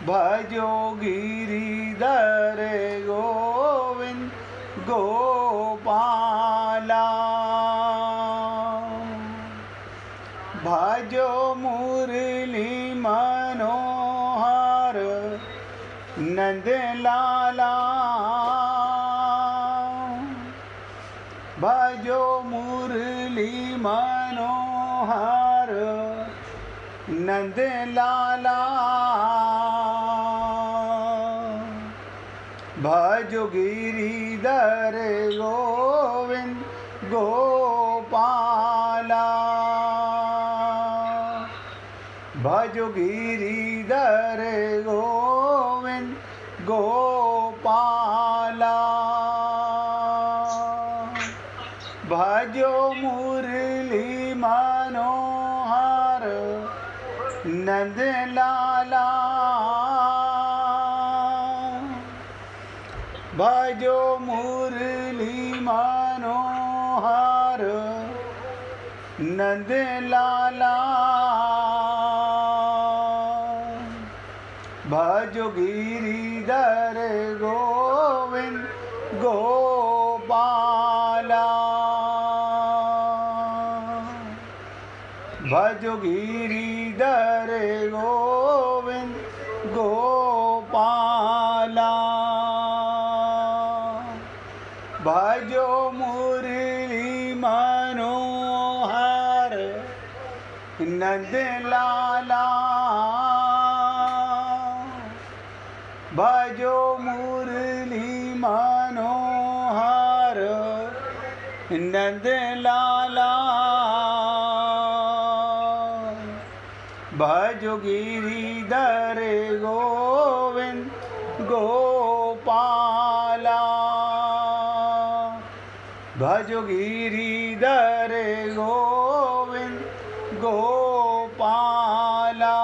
भजो गिरिधर गोविंद गोपाला। भजो मुरली मनोहर नंद लाला। भजो मुरली मनोहर नंद लाला। भजो गिरिधर गोविंद गोपाला। भजो गिरिधर गोविंद गोपाला। भजो मुरली मनोहर नंद लाला। भजो मुरली मनोहर नंद लाला। भजो गिरिधर गोविंद गोपाला। भजो गिरिधर गोविंद गोपाला। भजो मुरली मनोहर नंद लाला। भजो मुरली मनोहर नंद लाला। भजो गिरिधर गोविंद गोपाला। भजो गिरिधर गोविंद गोपाला।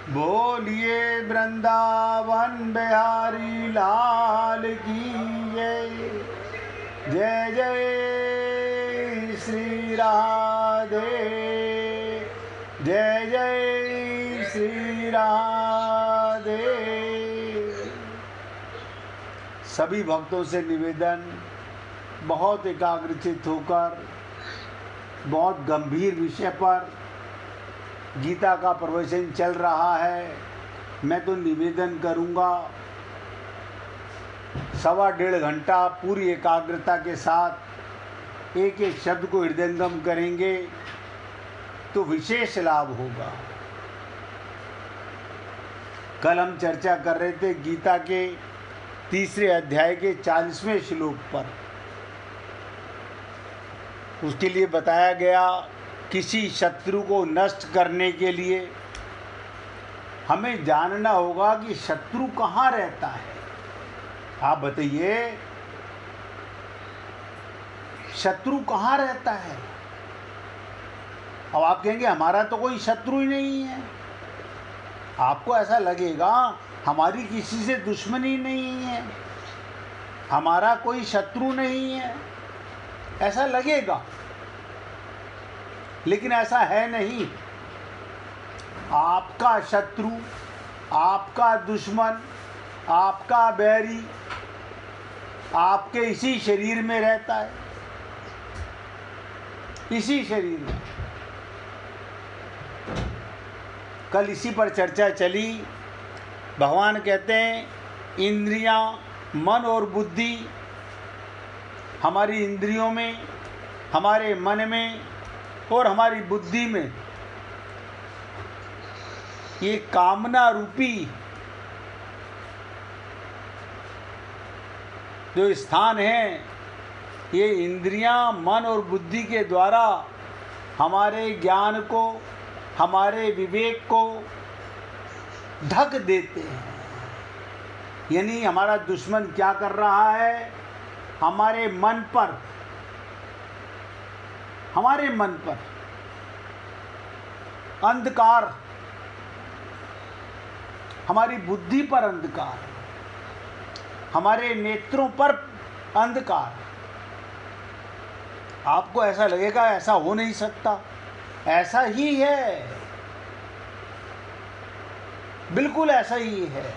बोलिए वृंदावन बिहारी लाल की जय। जय जय श्री राधे। जय जय श्री राधे। सभी भक्तों से निवेदन, बहुत एकाग्रचित होकर बहुत गंभीर विषय पर गीता का प्रवचन चल रहा है। मैं तो निवेदन करूंगा 1.25 घंटा पूरी एकाग्रता के साथ एक एक शब्द को हृदयंगम करेंगे तो विशेष लाभ होगा। कल हम चर्चा कर रहे थे गीता के 3 अध्याय के 40वें श्लोक पर। उसके लिए बताया गया किसी शत्रु को नष्ट करने के लिए हमें जानना होगा कि शत्रु कहाँ रहता है। आप बताइए, शत्रु कहाँ रहता है? अब आप कहेंगे हमारा तो कोई शत्रु ही नहीं है। आपको ऐसा लगेगा हमारी किसी से दुश्मनी नहीं है, हमारा कोई शत्रु नहीं है, ऐसा लगेगा, लेकिन ऐसा है नहीं। आपका शत्रु, आपका दुश्मन, आपका बैरी आपके इसी शरीर में रहता है, इसी शरीर में। कल इसी पर चर्चा चली। भगवान कहते हैं इंद्रियां, मन और बुद्धि, हमारी इंद्रियों में, हमारे मन में और हमारी बुद्धि में ये कामना रूपी जो स्थान है, ये इंद्रियां, मन और बुद्धि के द्वारा हमारे ज्ञान को, हमारे विवेक को ढक देते हैं। यानी हमारा दुश्मन क्या कर रहा है? हमारे मन पर अंधकार, हमारी बुद्धि पर अंधकार, हमारे नेत्रों पर अंधकार। आपको ऐसा लगेगा ऐसा हो नहीं सकता, ऐसा ही है, बिल्कुल ऐसा ही है।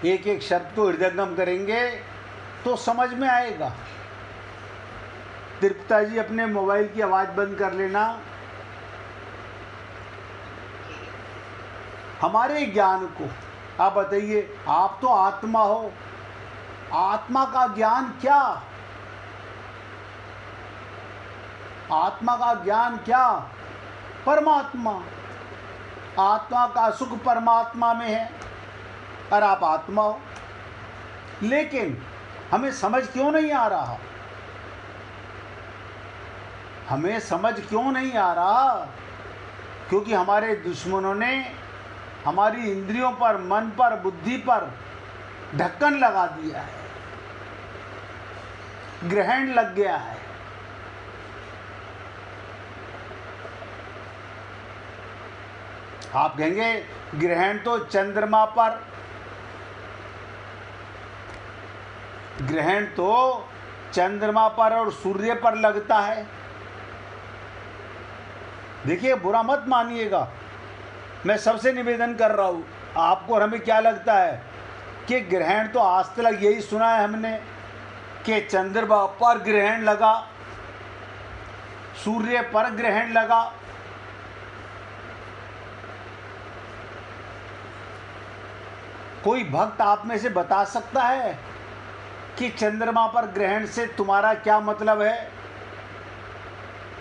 एक एक शब्द को हृदयंगम करेंगे तो समझ में आएगा। त्रिपुता जी अपने मोबाइल की आवाज़ बंद कर लेना। हमारे ज्ञान को आप बताइए, आप तो आत्मा हो, आत्मा का ज्ञान क्या? आत्मा का ज्ञान क्या? परमात्मा। आत्मा का सुख परमात्मा में है और आप आत्मा हो। लेकिन हमें समझ क्यों नहीं आ रहा? हमें समझ क्यों नहीं आ रहा? क्योंकि हमारे दुश्मनों ने हमारी इंद्रियों पर, मन पर, बुद्धि पर ढक्कन लगा दिया है, ग्रहण लग गया है। आप कहेंगे ग्रहण तो चंद्रमा पर, ग्रहण तो चंद्रमा पर और सूर्य पर लगता है। देखिए, बुरा मत मानिएगा, मैं सबसे निवेदन कर रहा हूँ। आपको और हमें क्या लगता है कि ग्रहण तो आज तक यही सुना है हमने कि चंद्रमा पर ग्रहण लगा, सूर्य पर ग्रहण लगा। कोई भक्त आप में से बता सकता है कि चंद्रमा पर ग्रहण से तुम्हारा क्या मतलब है?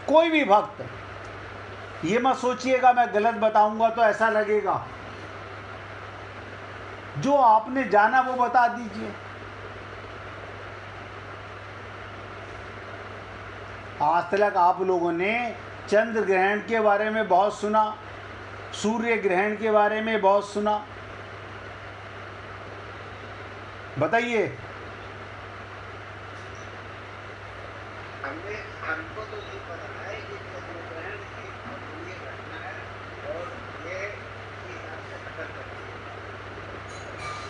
कोई भी भक्त। ये मत सोचिएगा मैं गलत बताऊंगा तो ऐसा लगेगा। जो आपने जाना वो बता दीजिए। आज तक आप लोगों ने चंद्र ग्रहण के बारे में बहुत सुना, सूर्य ग्रहण के बारे में बहुत सुना। बताइए। हमको तो ये पता है कि चंद्र ग्रहण की अपूर्णीय घटना है और ये इस हिसाब से खत्म करती है।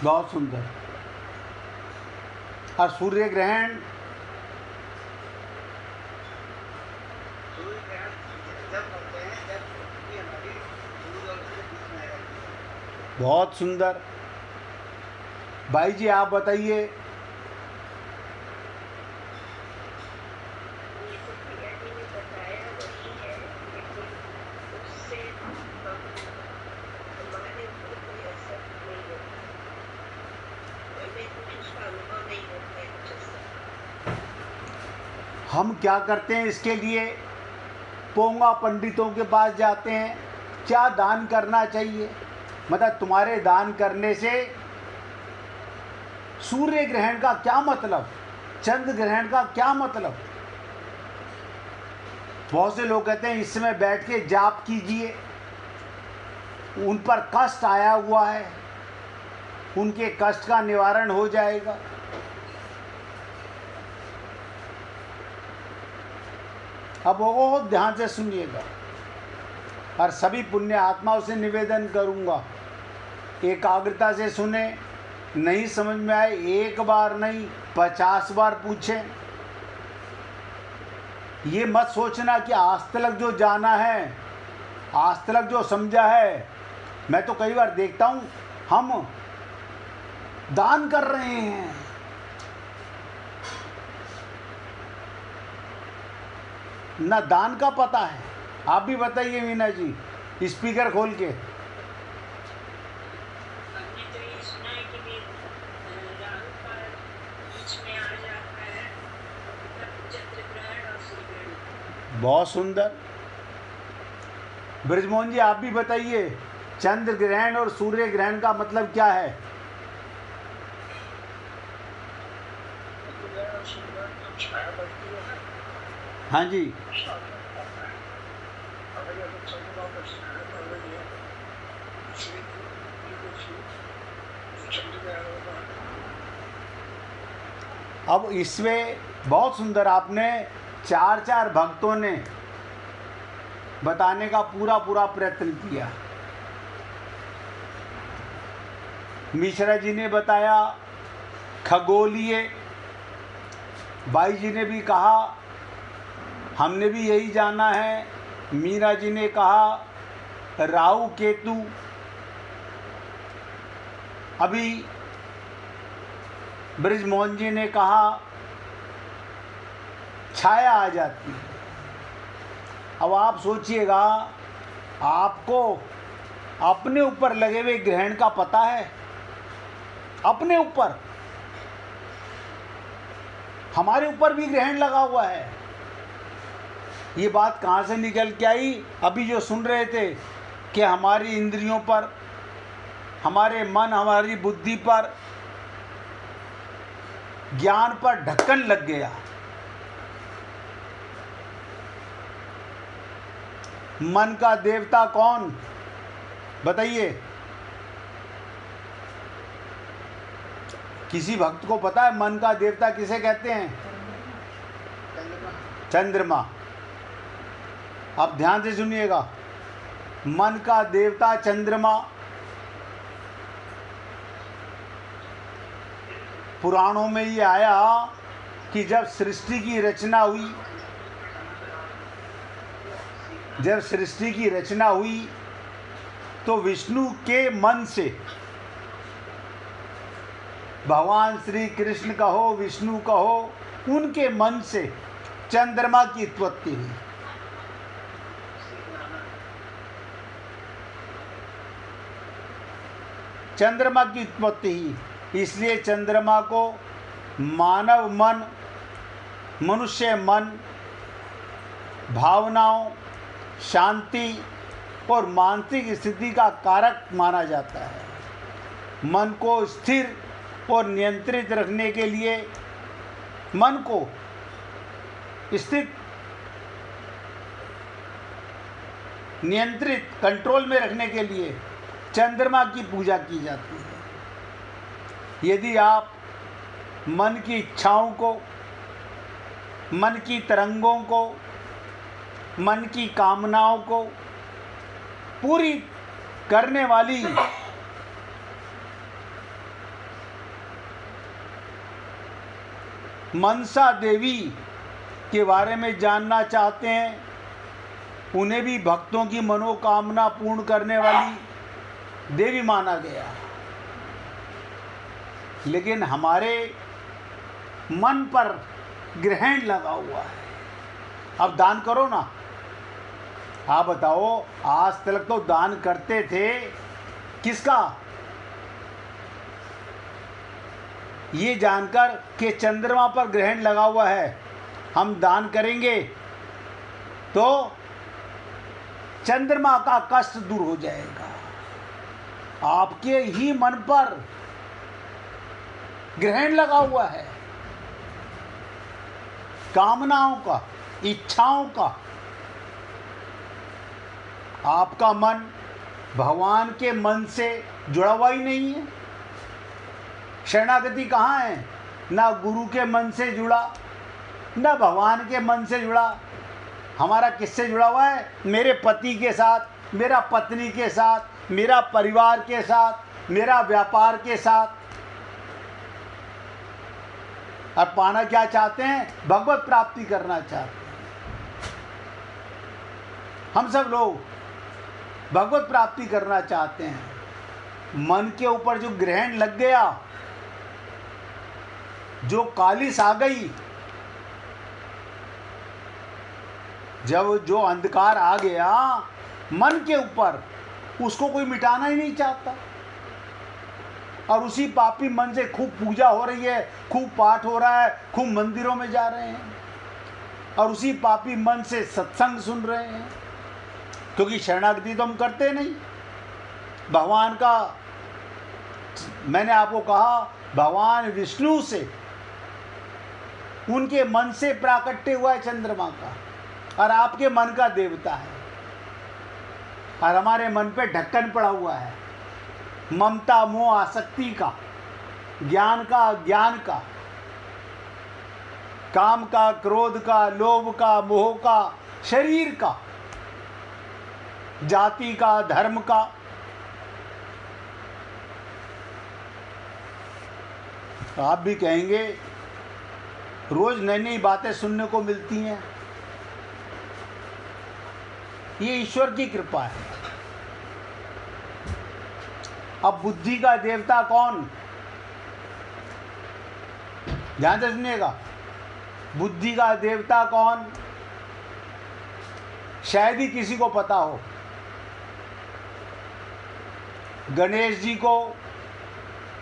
बहुत सुंदर। और सूर्य ग्रहण? सूर्य ग्रहण जब होते हैं जब पृथ्वी हमारी सूर्य और उसके बीच में रहती है। बहुत सुंदर। भाई जी आप बताइए। हम क्या करते हैं इसके लिए? पोंगा पंडितों के पास जाते हैं, क्या दान करना चाहिए? मतलब तुम्हारे दान करने से सूर्य ग्रहण का क्या मतलब, चंद्र ग्रहण का क्या मतलब? बहुत से लोग कहते हैं इस समय बैठ के जाप कीजिए, उन पर कष्ट आया हुआ है, उनके कष्ट का निवारण हो जाएगा। अब बहुत ध्यान से सुनिएगा और सभी पुण्य आत्माओं से निवेदन करूंगा, एकाग्रता से सुने। नहीं समझ में आए एक बार नहीं 50 बार पूछें। ये मत सोचना कि आज तक जो जाना है, आज तक जो समझा है। मैं तो कई बार देखता हूँ हम दान कर रहे हैं, ना दान का पता है। आप भी बताइए मीना जी, स्पीकर खोल के। बहुत सुंदर। ब्रजमोहन जी आप भी बताइए, चंद्र ग्रहण और सूर्य ग्रहण का मतलब क्या है? हाँ जी। अब इसमें बहुत सुंदर आपने चार भक्तों ने बताने का पूरा प्रयत्न किया। मिश्रा जी ने बताया खगोलीय, बाई जी ने भी कहा हमने भी यही जाना है। मीरा जी ने कहा राहु केतु, अभी ब्रिजमोहन जी ने कहा छाया आ जाती है। अब आप सोचिएगा, आपको अपने ऊपर लगे हुए ग्रहण का पता है? अपने ऊपर, हमारे ऊपर भी ग्रहण लगा हुआ है। ये बात कहाँ से निकल के आई? अभी जो सुन रहे थे कि हमारी इंद्रियों पर, हमारे मन, हमारी बुद्धि पर, ज्ञान पर ढक्कन लग गया। मन का देवता कौन, बताइए? किसी भक्त को पता है मन का देवता किसे कहते हैं? चंद्रमा। अब ध्यान से सुनिएगा, मन का देवता चंद्रमा। पुराणों में ये आया कि जब सृष्टि की रचना हुई, तो विष्णु के मन से, भगवान श्री कृष्ण कहो, विष्णु कहो, उनके मन से चंद्रमा की उत्पत्ति हुई। चंद्रमा की उत्पत्ति हुई, इसलिए चंद्रमा को मानव मन, मनुष्य मन, भावनाओं, शांति और मानसिक स्थिति का कारक माना जाता है। मन को स्थिर और नियंत्रित रखने के लिए, मन को स्थित, नियंत्रित, कंट्रोल में रखने के लिए चंद्रमा की पूजा की जाती है। यदि आप मन की इच्छाओं को, मन की तरंगों को, मन की कामनाओं को पूरी करने वाली मनसा देवी के बारे में जानना चाहते हैं, उन्हें भी भक्तों की मनोकामना पूर्ण करने वाली देवी माना गया। लेकिन हमारे मन पर ग्रहण लगा हुआ है। अब दान करो ना। आप बताओ, आज तक तो दान करते थे, किसका? ये जानकर कि चंद्रमा पर ग्रहण लगा हुआ है, हम दान करेंगे तो चंद्रमा का कष्ट दूर हो जाएगा। आपके ही मन पर ग्रहण लगा हुआ है, कामनाओं का, इच्छाओं का। आपका मन भगवान के मन से जुड़ा हुआ ही नहीं है। शरणागति कहाँ है? ना गुरु के मन से जुड़ा, ना भगवान के मन से जुड़ा। हमारा किससे जुड़ा हुआ है? मेरे पति के साथ, मेरा पत्नी के साथ, मेरा परिवार के साथ, मेरा व्यापार के साथ। और पाना क्या चाहते हैं? भगवत प्राप्ति करना चाहते हैं। हम सब लोग भगवत प्राप्ति करना चाहते हैं। मन के ऊपर जो ग्रहण लग गया, जो कालिस आ गई, जब जो अंधकार आ गया मन के ऊपर, उसको कोई मिटाना ही नहीं चाहता। और उसी पापी मन से खूब पूजा हो रही है, खूब पाठ हो रहा है, खूब मंदिरों में जा रहे हैं, और उसी पापी मन से सत्संग सुन रहे हैं। क्योंकि शरणागति तो हम करते नहीं। भगवान का, मैंने आपको कहा, भगवान विष्णु से, उनके मन से प्राकट्य हुआ है चंद्रमा का, और आपके मन का देवता है। और हमारे मन पे ढक्कन पड़ा हुआ है, ममता, मोह, आसक्ति का, ज्ञान का, अज्ञान का, काम का, क्रोध का, लोभ का, मोह का, शरीर का, जाति का, धर्म का। आप भी कहेंगे रोज नई नई बातें सुनने को मिलती हैं। ये ईश्वर की कृपा है। अब बुद्धि का देवता कौन, ध्यान से सुनिएगा, बुद्धि का देवता कौन, शायद ही किसी को पता हो। गणेश जी को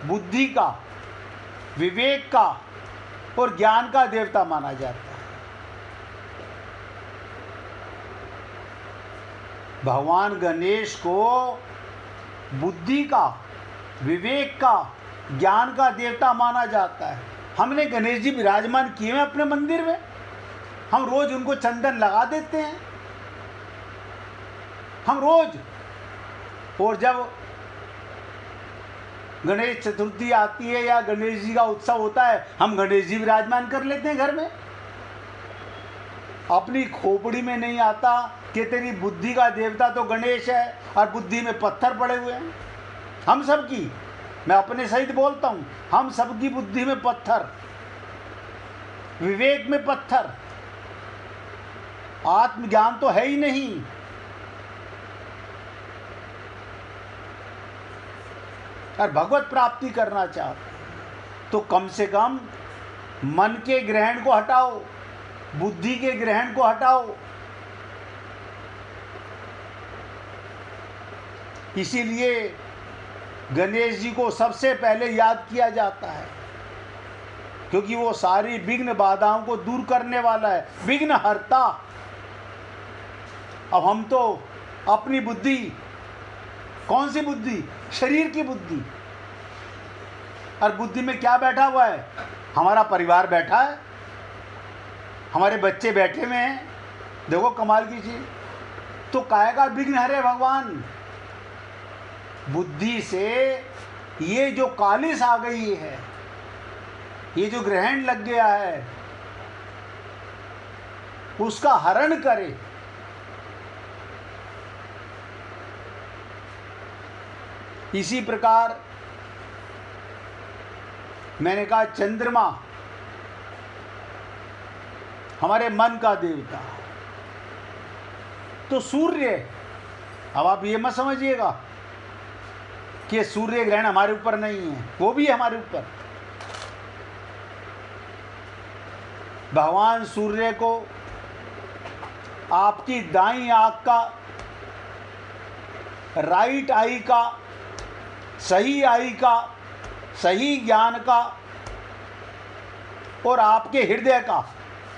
बुद्धि का, विवेक का और ज्ञान का देवता माना जाता है। भगवान गणेश को बुद्धि का, विवेक का, ज्ञान का देवता माना जाता है। हमने गणेश जी विराजमान किए हैं अपने मंदिर में, हम रोज उनको चंदन लगा देते हैं, हम रोज। और जब गणेश चतुर्थी आती है या गणेश जी का उत्सव होता है, हम गणेश जी विराजमान कर लेते हैं घर में। अपनी खोपड़ी में नहीं आता कि तेरी बुद्धि का देवता तो गणेश है और बुद्धि में पत्थर पड़े हुए हैं। हम सब की, मैं अपने सहित बोलता हूं, हम सबकी बुद्धि में पत्थर, विवेक में पत्थर, आत्मज्ञान तो है ही नहीं। और भगवत प्राप्ति करना चाहते तो कम से कम मन के ग्रहण को हटाओ, बुद्धि के ग्रहण को हटाओ। इसीलिए गणेश जी को सबसे पहले याद किया जाता है, क्योंकि वो सारी विघ्न बाधाओं को दूर करने वाला है, विघ्न हरता। अब हम तो अपनी बुद्धि, कौन सी बुद्धि, शरीर की बुद्धि, और बुद्धि में क्या बैठा हुआ है, हमारा परिवार बैठा है, हमारे बच्चे बैठे हुए हैं। देखो कमाल की चीज, तो काहे का विघ्न हरे भगवान। बुद्धि से ये जो कालिस आ गई है, ये जो ग्रहण लग गया है, उसका हरण करे। इसी प्रकार मैंने कहा चंद्रमा हमारे मन का देवता, तो सूर्य, अब आप ये मत समझिएगा कि सूर्य ग्रहण हमारे ऊपर नहीं है, वो भी है हमारे ऊपर। भगवान सूर्य को आपकी दाईं आंख का, राइट आई का, सही आई का, सही ज्ञान का और आपके हृदय का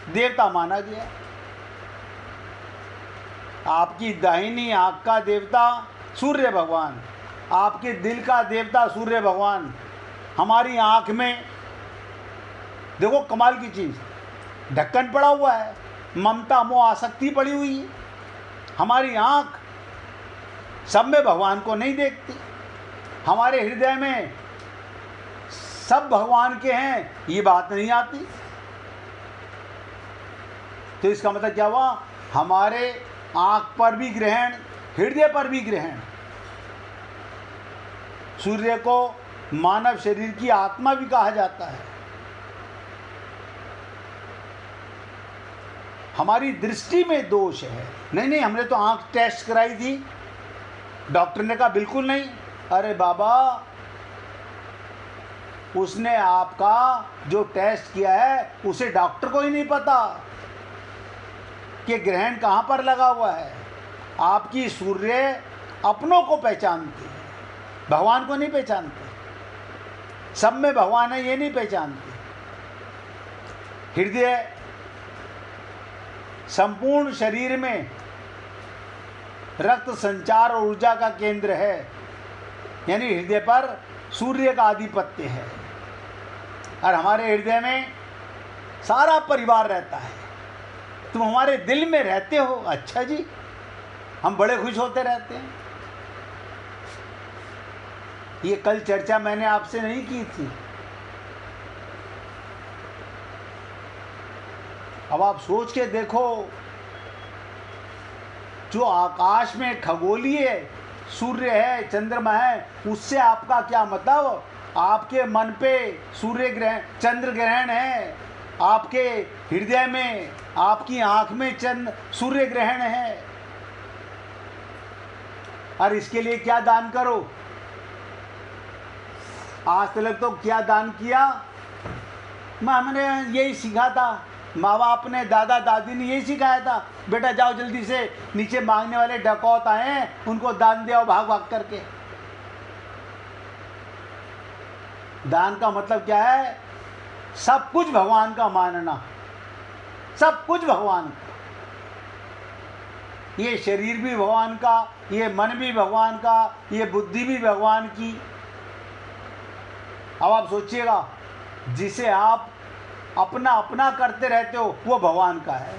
देवता माना गया। आपकी दाहिनी आंख का देवता सूर्य भगवान, आपके दिल का देवता सूर्य भगवान। हमारी आंख में देखो कमाल की चीज, ढक्कन पड़ा हुआ है, ममता मोह आसक्ति पड़ी हुई है। हमारी आंख सब में भगवान को नहीं देखती, हमारे हृदय में सब भगवान के हैं, ये बात नहीं आती। तो इसका मतलब क्या हुआ, हमारे आंख पर भी ग्रहण, हृदय पर भी ग्रहण। सूर्य को मानव शरीर की आत्मा भी कहा जाता है। हमारी दृष्टि में दोष है। नहीं, हमने तो आंख टेस्ट कराई थी, डॉक्टर ने कहा बिल्कुल नहीं। अरे बाबा, उसने आपका जो टेस्ट किया है उसे डॉक्टर को ही नहीं पता कि ग्रहण कहाँ पर लगा हुआ है। आपकी सूर्य अपनों को पहचानती है, भगवान को नहीं पहचानती। सब में भगवान है ये नहीं पहचानती। हृदय संपूर्ण शरीर में रक्त संचार और ऊर्जा का केंद्र है, यानी हृदय पर सूर्य का आधिपत्य है। और हमारे हृदय में सारा परिवार रहता है। तुम हमारे दिल में रहते हो, अच्छा जी, हम बड़े खुश होते रहते हैं। ये कल चर्चा मैंने आपसे नहीं की थी। अब आप सोच के देखो, जो आकाश में खगोलीय सूर्य है, चंद्रमा है, उससे आपका क्या मतलब। आपके मन पे सूर्य ग्रहण, चंद्र ग्रहण है, आपके हृदय में, आपकी आंख में सूर्य ग्रहण है। और इसके लिए क्या दान करो? आज तक तो क्या दान किया? हमने यही सीखा था, माँ बाप ने, दादा दादी ने यही सिखाया था, बेटा जाओ जल्दी से, नीचे मांगने वाले डकौत आए हैं, उनको दान दे आओ भाग भाग करके। दान का मतलब क्या है? सब कुछ भगवान का मानना, सब कुछ भगवान का। ये शरीर भी भगवान का, ये मन भी भगवान का, ये बुद्धि भी भगवान की। अब आप सोचिएगा, जिसे आप अपना अपना करते रहते हो वो भगवान का है,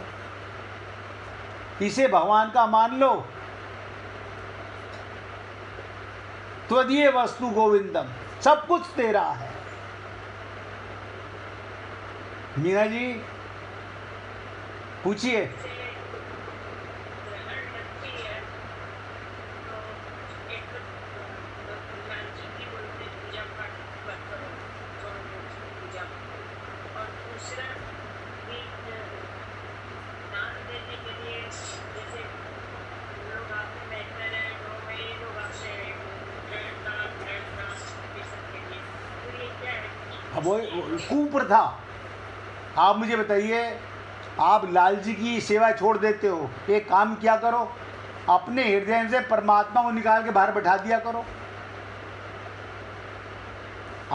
इसे भगवान का मान लो। त्वदीय वस्तु गोविंदम, सब कुछ तेरा है। मीना जी पूछिए। वो कुप्रथा। आप मुझे बताइए, आप लाल जी की सेवा छोड़ देते हो, एक काम क्या करो, अपने हृदय से परमात्मा को निकाल के बाहर बैठा दिया करो।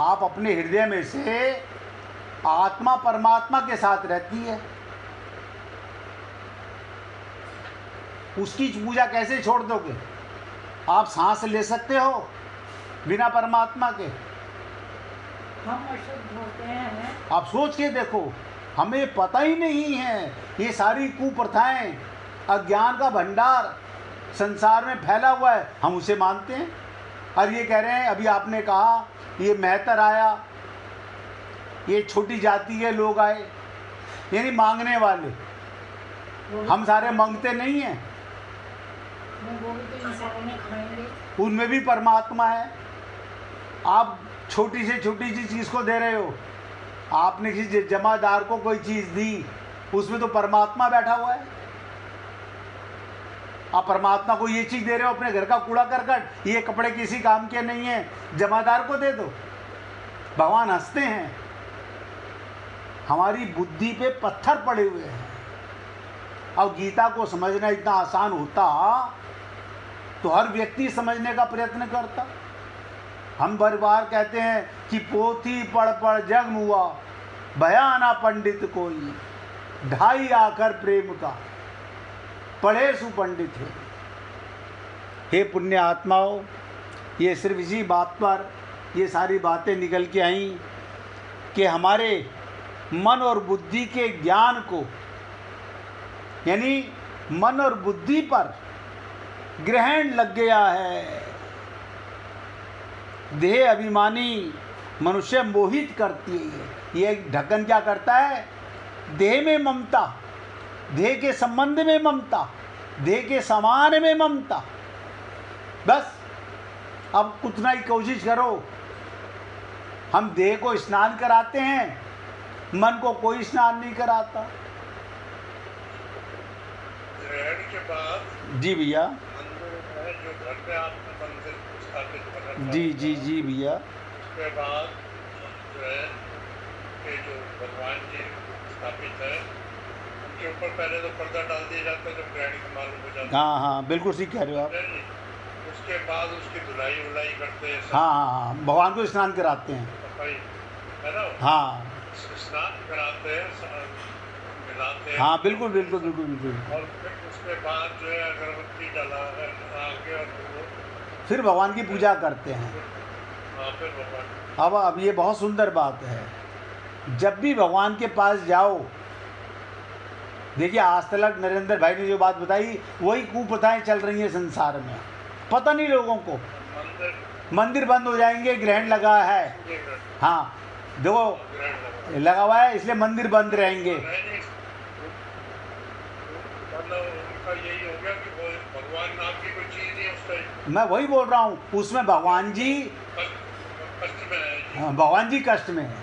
आप अपने हृदय में से आत्मा परमात्मा के साथ रहती है, उसकी पूजा कैसे छोड़ दोगे? आप सांस ले सकते हो बिना परमात्मा के? हम अशुद्ध होते हैं। आप सोच के देखो, हमें पता ही नहीं है। ये सारी कुप्रथाएं, अज्ञान का भंडार संसार में फैला हुआ है, हम उसे मानते हैं। और ये कह रहे हैं, अभी आपने कहा ये मेहतर आया, ये छोटी जाति के लोग आए, यानी मांगने वाले। हम सारे मांगते नहीं हैं, उनमें भी परमात्मा है। आप छोटी से छोटी सी चीज़ को दे रहे हो, आपने किसी जमादार को कोई चीज़ दी, उसमें तो परमात्मा बैठा हुआ है। आप परमात्मा को ये चीज़ दे रहे हो, अपने घर का कूड़ा करकट, ये कपड़े किसी काम के नहीं है, जमादार को दे दो। भगवान हंसते हैं, हमारी बुद्धि पे पत्थर पड़े हुए हैं। अब गीता को समझना इतना आसान होता तो हर व्यक्ति समझने का प्रयत्न करता। हम बार बार कहते हैं कि पोथी पढ़ पढ़ जग मुआ, बयाना पंडित कोई, ढाई आकर प्रेम का, पढ़े सुपंडित है। हे पुण्य आत्माओं, ये सिर्फ इसी बात पर ये सारी बातें निकल के आई कि हमारे मन और बुद्धि के ज्ञान को, यानी मन और बुद्धि पर ग्रहण लग गया है। देह अभिमानी मनुष्य मोहित करती है। ये ढक्कन क्या करता है? देह में ममता, देह के संबंध में ममता, देह के समान में ममता। बस अब उतना ही कोशिश करो। हम देह को स्नान कराते हैं, मन को कोई स्नान नहीं कराता। ग्रहण के बाद जी भैया। मंदिर है, जो घर पे आपने मंदिर स्थापित कर रखा है, जी भैया। उसके बाद जो है कि जो भगवान जी स्थापित है, उनके ऊपर पहले तो पर्दा डाल दिया जाता है जब ग्रहण की मालूम हो जाता है। हाँ, बिल्कुल ठीक कह रहे हो आप। है जी। उसके बाद उसकी धुलाई उलाई करते हैं, हाँ, भगवान को स्नान कराते हैं। सफाई है ना, हाँ स्नान कराते हैं, मिलाते हैं। हाँ, बिल्कुल। और फिर उसके बाद जो है अगरबत्ती डाला है आगे, और फिर भगवान की पूजा करते हैं। फिर भगवान। अब ये बहुत सुंदर बात है। जब भी भगवान के पास जाओ, देखिए आज तक नरेंद्र भाई ने जो बात बताई वही कुप्रथाएं चल रही हैं संसार में। पता नहीं लोगों को, मंदिर बंद हो जाएंगे, ग्रहण लगा है। हाँ देखो, लगा हुआ है इसलिए मंदिर बंद रहेंगे। उनका यही हो गया कि भगवान नाम की कोई चीज़ नहीं उसका। मैं वही बोल रहा हूँ, उसमें भगवान जी कष्ट में है। भगवान जी कष्ट में है।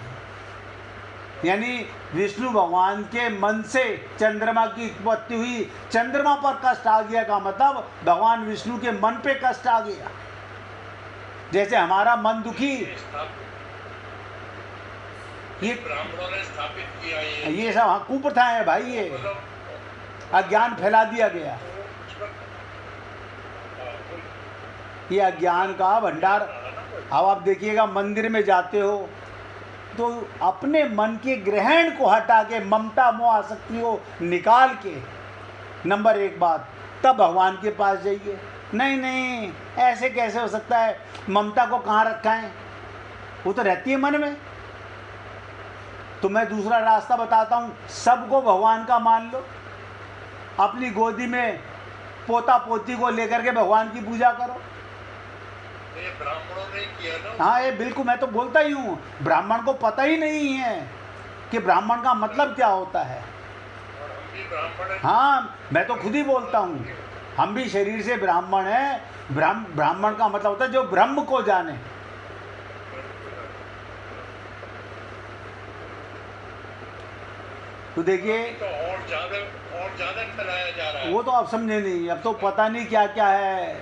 यानी विष्णु भगवान के मन से चंद्रमा की उत्पत्ति हुई, चंद्रमा पर कष्ट आ गया का मतलब भगवान विष्णु के मन पे कष्ट आ गया। जैसे हमारा मन दुखी, ये ब्राह्मणों ने स्थापित किया ये सब हाँ कुप्रथाएं है भाई, ये अज्ञान फैला दिया गया, ये अज्ञान का भंडार। अब आप देखिएगा मंदिर में जाते हो तो अपने मन के ग्रहण को हटा के, ममता मोह आसक्ति को निकाल के, नंबर एक बात, तब भगवान के पास जाइए। नहीं नहीं, ऐसे कैसे हो सकता है, ममता को कहाँ रखा है, वो तो रहती है मन में। तो मैं दूसरा रास्ता बताता हूँ, सबको भगवान का मान लो, अपनी गोदी में पोता पोती को लेकर के भगवान की पूजा करो। ये ब्राह्मणों ने किया ना। हाँ, ये बिल्कुल, मैं तो बोलता ही हूँ, ब्राह्मण को पता ही नहीं है कि ब्राह्मण का मतलब क्या होता है। और हम भी ब्राह्मण हैं। हाँ, मैं तो खुद ही बोलता हूँ, हम भी शरीर से ब्राह्मण हैं। ब्राह्मण का मतलब होता है जो ब्रह्म को जाने। तो देखिए, तो और ज्यादा फैलाया जा रहा है। वो तो आप समझे नहीं, अब तो पता नहीं क्या क्या है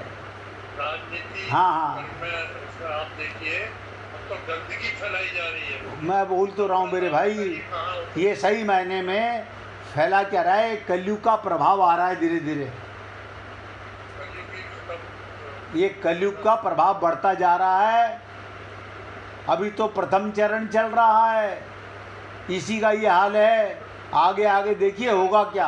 राजनीति। हाँ। आप देखिए, अब तो गंदगी फैलाई जा रही है। मैं बोल तो रहा हूँ मेरे भाई, ये सही मायने में फैला क्या रहा है, कलयुग का प्रभाव आ रहा है धीरे धीरे। ये कलयुग का प्रभाव बढ़ता जा रहा है। अभी तो प्रथम चरण चल रहा है, इसी का ये हाल है। आगे आगे देखिए होगा क्या।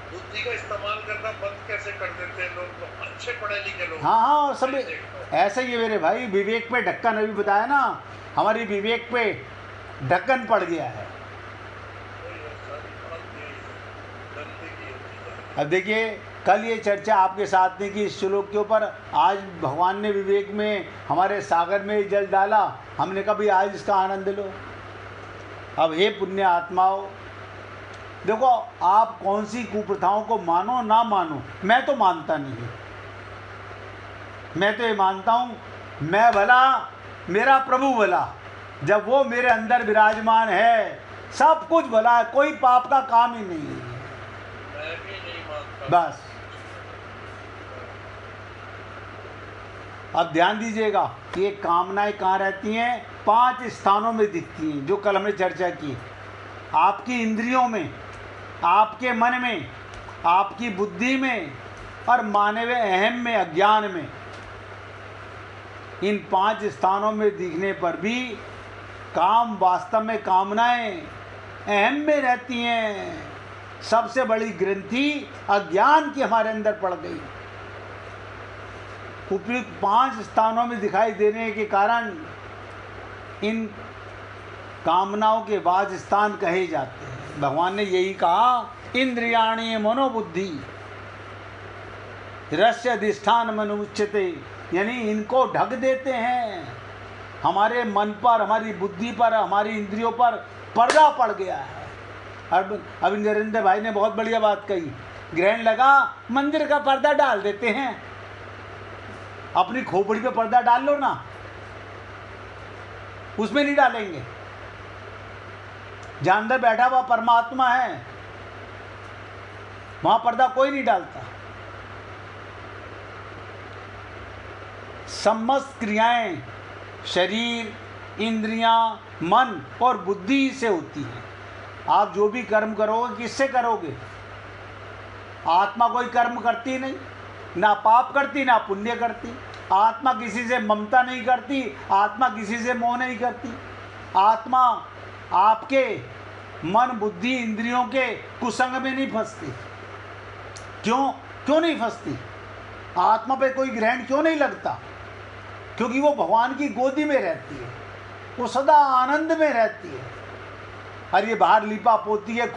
बुद्धि का इस्तेमाल करना बंद कैसे कर देते हैं लोग, तो अच्छे पढ़े लिखे लोग। हाँ, सब ऐसा ही है मेरे भाई। विवेक पे ढक्कन, अभी बताया ना, हमारी विवेक पे ढक्कन पड़ गया है। अब देखिए, कल ये चर्चा आपके साथ ने की इस श्लोक के ऊपर, आज भगवान ने विवेक में हमारे सागर में जल डाला, हमने कहा भाई आज इसका आनंद लो। अब हे पुण्य आत्माओं, देखो आप कौन सी कुप्रथाओं को मानो ना मानो, मैं तो मानता नहीं। मैं तो ये मानता हूँ, मैं भला मेरा प्रभु भला, जब वो मेरे अंदर विराजमान है सब कुछ भला है, कोई पाप का काम ही नहीं है। मैं भी नहीं मानता। बस अब ध्यान दीजिएगा, ये कामनाएं कहाँ रहती हैं, 5 स्थानों में दिखती हैं, जो कल हमने चर्चा की। आपकी इंद्रियों में, आपके मन में, आपकी बुद्धि में और माने हुए अहम में, अज्ञान में। इन 5 स्थानों में दिखने पर भी काम, वास्तव में कामनाएं अहम में रहती हैं। सबसे बड़ी ग्रंथि अज्ञान की हमारे अंदर पड़ गई। उपयुक्त 5 स्थानों में दिखाई देने के कारण इन कामनाओं के वास स्थान कहे जाते हैं। भगवान ने यही कहा, इंद्रियाणी मनोबुद्धि रस्य अधिष्ठान मनुच्यते, यानी इनको ढक देते हैं। हमारे मन पर, हमारी बुद्धि पर, हमारी इंद्रियों पर पर्दा पड़ गया है। अभी नरेंद्र भाई ने बहुत बढ़िया बात कही, ग्रहण लगा, मंदिर का पर्दा डाल देते हैं। अपनी खोपड़ी पे पर्दा डाल लो ना, उसमें नहीं डालेंगे। जहां अंदर बैठा हुआ परमात्मा है वहां पर्दा कोई नहीं डालता। समस्त क्रियाएं शरीर, इंद्रियां, मन और बुद्धि से होती हैं। आप जो भी कर्म करोगे, किससे करोगे? आत्मा कोई कर्म करती नहीं, ना पाप करती ना पुण्य करती। आत्मा किसी से ममता नहीं करती, आत्मा किसी से मोह नहीं करती। आत्मा आपके मन, बुद्धि, इंद्रियों के कुसंग में नहीं फंसती। क्यों नहीं फंसती? आत्मा पे कोई ग्रहण क्यों नहीं लगता? क्योंकि वो भगवान की गोदी में रहती है, वो सदा आनंद में रहती है। और ये बाहर लिपा पोती है,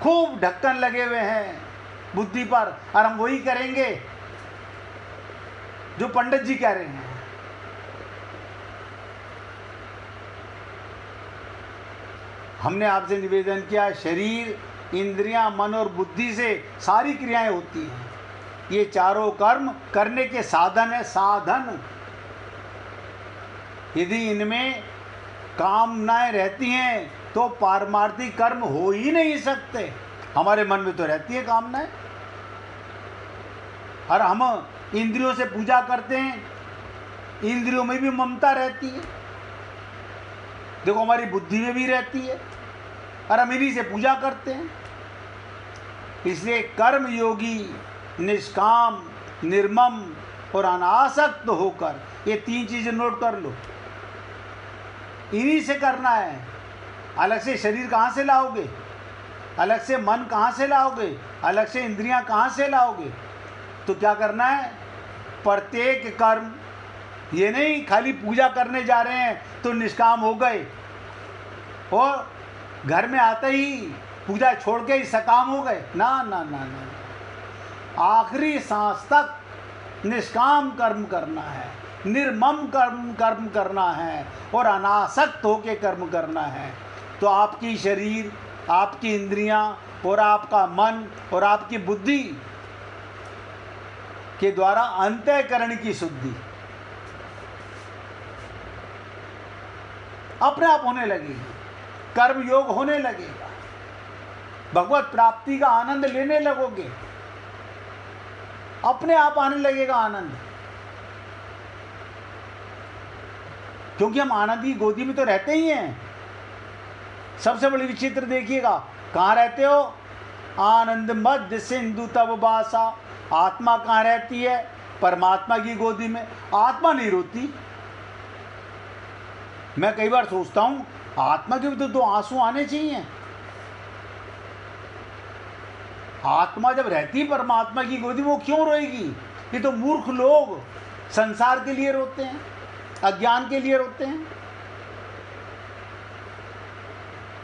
खूब ढक्कन लगे हुए हैं बुद्धि पर, और हम वही करेंगे जो पंडित जी कह रहे हैं। हमने आपसे निवेदन किया, शरीर, इंद्रियां, मन और बुद्धि से सारी क्रियाएं होती हैं। ये चारों कर्म करने के साधन है, साधन। यदि इनमें कामनाएं रहती हैं तो पारमार्थिक कर्म हो ही नहीं सकते। हमारे मन में तो रहती है कामनाएं, और हम इंद्रियों से पूजा करते हैं, इंद्रियों में भी ममता रहती है, देखो हमारी बुद्धि में भी रहती है, और हम इन्हीं से पूजा करते हैं। इसलिए कर्म योगी निष्काम, निर्मम और अनासक्त होकर, ये 3 चीजें नोट कर लो, इन्हीं से करना है। अलग से शरीर कहाँ से लाओगे, अलग से मन कहाँ से लाओगे, अलग से इंद्रियां कहाँ से लाओगे? तो क्या करना है, प्रत्येक कर्म, ये नहीं खाली पूजा करने जा रहे हैं तो निष्काम हो गए और घर में आते ही पूजा छोड़ के ही सकाम हो गए। ना ना ना ना, आखिरी सांस तक निष्काम कर्म करना है, निर्मम कर्म करना है और अनासक्त होके कर्म करना है। तो आपकी शरीर, आपकी इंद्रियां और आपका मन और आपकी बुद्धि के द्वारा अंतःकरण की शुद्धि अपने आप होने लगेगी, कर्म योग होने लगेगा, भगवत प्राप्ति का आनंद लेने लगोगे, अपने आप आने लगेगा आनंद। क्योंकि हम आनंद की गोदी में तो रहते ही हैं। सबसे बड़ी विचित्र देखिएगा, कहाँ रहते हो? आनंद मध्य सिंधु तब बासा। आत्मा कहाँ रहती है? परमात्मा की गोदी में। आत्मा नहीं रोती। मैं कई बार सोचता हूं, आत्मा के भी तो आंसू आने चाहिए। आत्मा जब रहती है परमात्मा की गोदी में, वो क्यों रोएगी? ये तो मूर्ख लोग संसार के लिए रोते हैं, अज्ञान के लिए रोते हैं।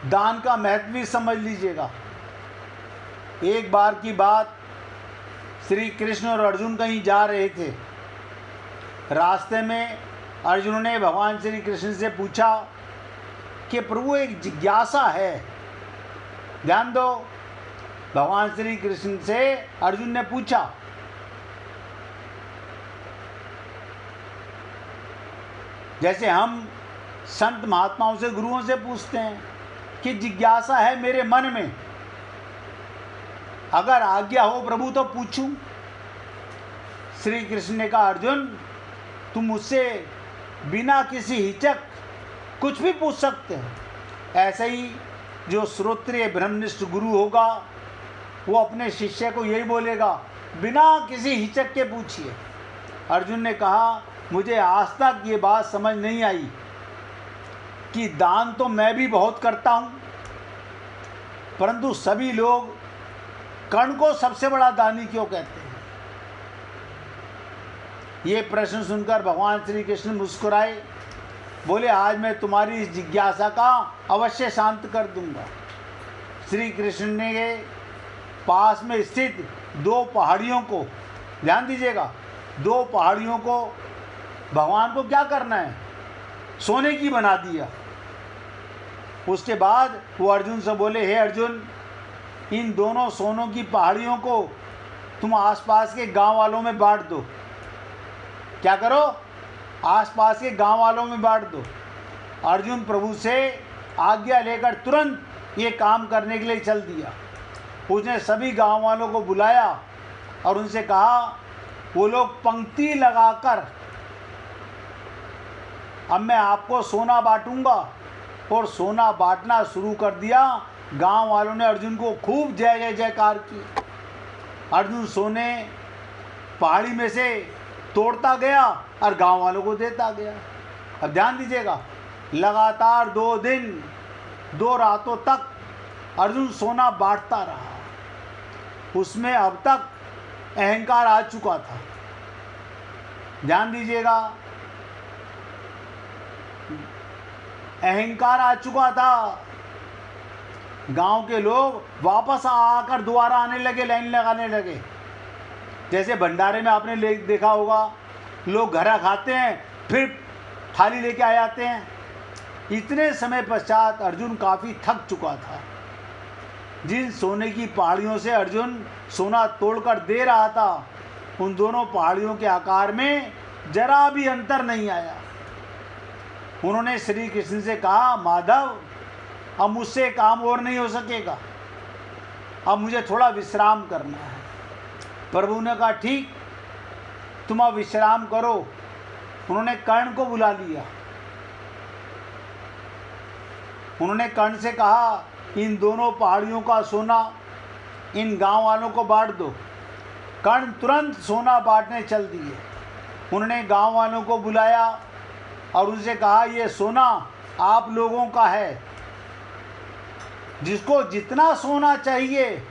दान का महत्व भी समझ लीजिएगा। एक बार की बात, श्री कृष्ण और अर्जुन कहीं जा रहे थे। रास्ते में अर्जुन ने भगवान श्री कृष्ण से पूछा कि प्रभु एक जिज्ञासा है। ध्यान दो, भगवान श्री कृष्ण से अर्जुन ने पूछा। जैसे हम संत महात्माओं से, गुरुओं से पूछते हैं कि जिज्ञासा है मेरे मन में, अगर आज्ञा हो प्रभु तो पूछूं। श्री कृष्ण ने कहा, अर्जुन तुम मुझसे बिना किसी हिचक कुछ भी पूछ सकते हो। ऐसे ही जो श्रोत्रिय ब्रह्मनिष्ठ गुरु होगा वो अपने शिष्य को यही बोलेगा, बिना किसी हिचक के पूछिए। अर्जुन ने कहा, मुझे आज तक ये बात समझ नहीं आई कि दान तो मैं भी बहुत करता हूँ, परंतु सभी लोग कर्ण को सबसे बड़ा दानी क्यों कहते हैं? ये प्रश्न सुनकर भगवान श्री कृष्ण मुस्कुराए, बोले आज मैं तुम्हारी इस जिज्ञासा का अवश्य शांत कर दूंगा। श्री कृष्ण ने पास में स्थित 2 पहाड़ियों को, ध्यान दीजिएगा, 2 पहाड़ियों को भगवान को क्या करना है, सोने की बना दिया। उसके बाद वो अर्जुन से बोले, हे अर्जुन, इन दोनों सोनों की पहाड़ियों को तुम आसपास के गांव वालों में बांट दो। क्या करो? आसपास के गांव वालों में बांट दो। अर्जुन प्रभु से आज्ञा लेकर तुरंत ये काम करने के लिए चल दिया। उसने सभी गांव वालों को बुलाया और उनसे कहा, वो लोग पंक्ति लगाकर अब मैं आपको सोना बांटूंगा, और सोना बांटना शुरू कर दिया। गांव वालों ने अर्जुन को खूब जय जय जयकार की। अर्जुन सोने पहाड़ी में से तोड़ता गया और गांव वालों को देता गया। अब ध्यान दीजिएगा, लगातार 2 दिन 2 रातों तक अर्जुन सोना बांटता रहा। उसमें अब तक अहंकार आ चुका था। ध्यान दीजिएगा, अहंकार आ चुका था। गांव के लोग वापस आकर दोबारा आने लगे, लाइन लगाने लगे। जैसे भंडारे में आपने देखा होगा, लोग घर खाते हैं फिर थाली लेके आ जाते हैं। इतने समय पश्चात अर्जुन काफ़ी थक चुका था। जिन सोने की पहाड़ियों से अर्जुन सोना तोड़कर दे रहा था, उन दोनों पहाड़ियों के आकार में जरा भी अंतर नहीं आया। उन्होंने श्री कृष्ण से कहा, माधव अब मुझसे काम और नहीं हो सकेगा, अब मुझे थोड़ा विश्राम करना है। प्रभु ने कहा ठीक, तुम अब विश्राम करो। उन्होंने कर्ण को बुला लिया। उन्होंने कर्ण से कहा, इन दोनों पहाड़ियों का सोना इन गांव वालों को बांट दो। कर्ण तुरंत सोना बांटने चल दिए। उन्होंने गांव वालों को बुलाया और उनसे कहा, ये सोना आप लोगों का है, जिसको जितना सोना चाहिए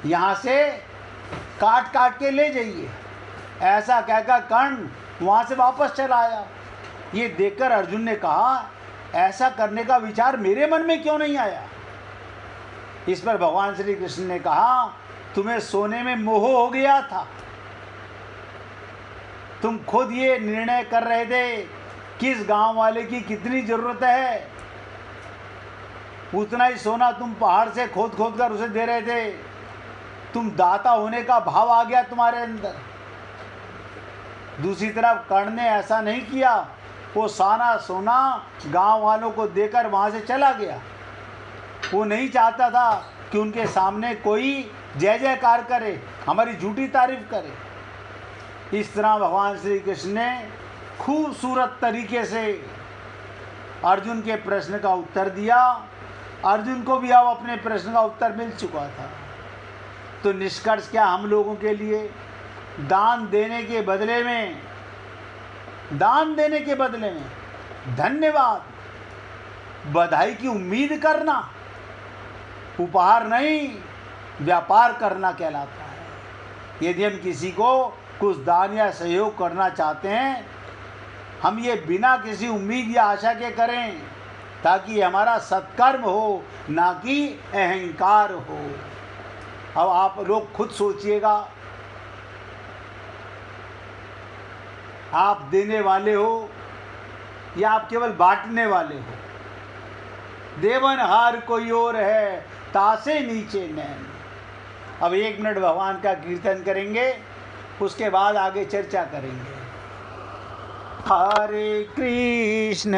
यहाँ से काट काट के ले जाइए। ऐसा कहकर कर्ण वहाँ से वापस चला आया। ये देखकर अर्जुन ने कहा, ऐसा करने का विचार मेरे मन में क्यों नहीं आया। इस पर भगवान श्री कृष्ण ने कहा, तुम्हें सोने में मोह हो गया था। तुम खुद ये निर्णय कर रहे थे किस गांव वाले की कितनी जरूरत है, उतना ही सोना तुम पहाड़ से खोद खोद कर उसे दे रहे थे। तुम दाता होने का भाव आ गया तुम्हारे अंदर। दूसरी तरफ कर्ण ने ऐसा नहीं किया, वो सारा सोना गांव वालों को देकर वहां से चला गया। वो नहीं चाहता था कि उनके सामने कोई जय जयकार करे, हमारी झूठी तारीफ करे। इस तरह भगवान श्री कृष्ण ने खूबसूरत तरीके से अर्जुन के प्रश्न का उत्तर दिया। अर्जुन को भी अब अपने प्रश्न का उत्तर मिल चुका था। तो निष्कर्ष क्या, हम लोगों के लिए दान देने के बदले में धन्यवाद, बधाई की उम्मीद करना उपहार नहीं, व्यापार करना कहलाता है। यदि हम किसी को कुछ दान या सहयोग करना चाहते हैं, हम ये बिना किसी उम्मीद या आशा के करें, ताकि हमारा सत्कर्म हो, ना कि अहंकार हो। अब आप लोग खुद सोचिएगा, आप देने वाले हो या आप केवल बांटने वाले हो। देवनहार कोई और है, तासे नीचे नैन। अब 1 मिनट भगवान का कीर्तन करेंगे, उसके बाद आगे चर्चा करेंगे। हरे कृष्ण